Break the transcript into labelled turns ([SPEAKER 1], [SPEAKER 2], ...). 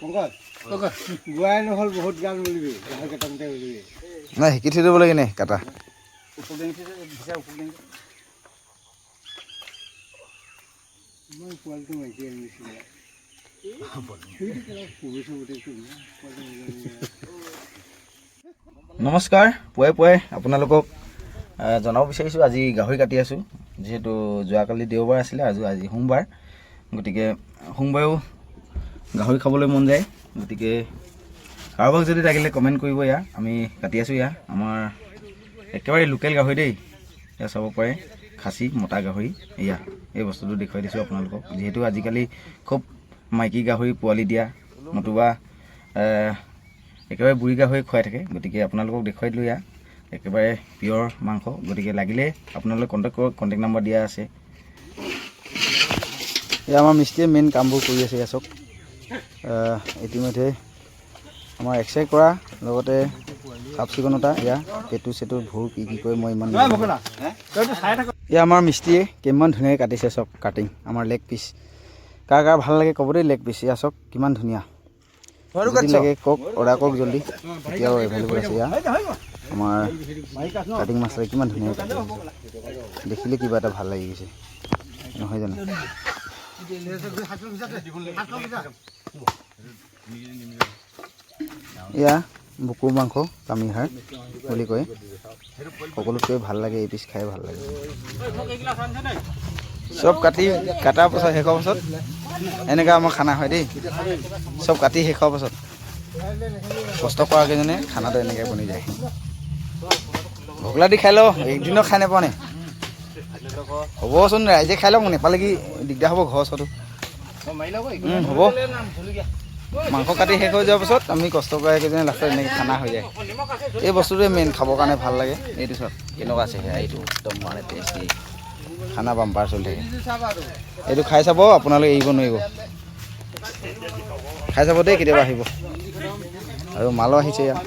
[SPEAKER 1] গোৱাই নহ'ল বহুত গান বুলিবি গাহৰি কেইটামানতে বুলিবি
[SPEAKER 2] নাই শিকি থৈ দিব লাগে নে কাটা
[SPEAKER 1] মই পোৱালিটো মাইকী আনিছিলে
[SPEAKER 2] নমস্কাৰ পুৱাই পুৱাই আপোনালোকক জনাব বিচাৰিছোঁ আজি গাহৰি কাটি আছোঁ যিহেতু যোৱাকালি দেওবাৰ আছিলে আজি সোমবাৰ গতিকে সোমবাৰেও গাহৰি খাবলৈ মন যায় গতিকে কাৰোবাক যদি লাগিলে কমেণ্ট কৰিব ইয়াৰ আমি কাটি আছোঁ ইয়াৰ আমাৰ একেবাৰে লোকেল গাহৰি দেই এয়া চাব পাৰে খাচী মতা গাহৰি এয়া এই বস্তুটো দেখুৱাই দিছোঁ আপোনালোকক যিহেতু আজিকালি খুব মাইকী গাহৰি পোৱালি দিয়া নতুবা একেবাৰে বুঢ়ী গাহৰি খুৱাই থাকে গতিকে আপোনালোকক দেখুৱাই দিলোঁ ইয়াৰ একেবাৰে পিয়ৰ মাংস গতিকে লাগিলে আপোনালোকে কণ্টেক্ট কৰক কণ্টেক্ট নম্বৰ দিয়া আছে এয়া আমাৰ মিস্ত্ৰীয়ে মেইন কামবোৰ কৰি আছে ইয়াত চাওক ইতিমধ্যে আমাৰ এক্সাৰচাইজ কৰা লগতে চাফ চিকুণতা এয়া পেটু চেটু ভোৰ কি কৰে মই ইমান এয়া আমাৰ মিস্ত্ৰীয়ে কিমান ধুনীয়াকৈ কাটিছে চাওক কাটিং আমাৰ লেগ পিচ কাৰ কাৰ ভাল লাগে ক'ব দেই লেগ পিচ এয়া চাওক কিমান ধুনীয়া লাগে কওক অৰ্ডাৰ কৰক জল্দি এতিয়াও এভেইলেবল আছে এয়া আমাৰ কাটিং মাছৰে কিমান ধুনীয়াকৈ দেখিলে কিবা এটা ভাল লাগি গৈছে নহয় জানো এয়া বুকুৰ মাংস কামিহাড় বুলি কয় সকলোতকৈ ভাল লাগে এই পিচ খাই ভাল লাগে চব কাটাৰ পাছত শেষৰ পাছত এনেকৈ আমাৰ খানা হয় দেই চব কাটি শেষৰ পাছত কষ্ট কৰা কেইজনে খানাটো এনেকৈ বনি যায় ভোকলা দি খাই লওঁ একদিনত খাই নাপাওঁ নে হ'বচোন ৰাইজে খাই লওক নেপালে কি দিগদাৰ হ'ব ঘৰ ওচৰতো হ'ব মাংস কাটি শেষ হৈ যোৱাৰ পাছত আমি কষ্ট কৰা কেইজনে লাষ্টত এনেকৈ খানা হৈ যায় এই বস্তুটোৱে মেইন খাবৰ কাৰণে ভাল লাগে এইটো চব কেনেকুৱা আছে সেয়া এইটো একদম মানে টেষ্টি খানা বাম্পাৰ চলি থাকে এইটো খাই চাব আপোনালোকে এৰিব নোৱাৰিব খাই চাব দেই কেতিয়াবা আহিব আৰু মালো আহিছে ইয়াত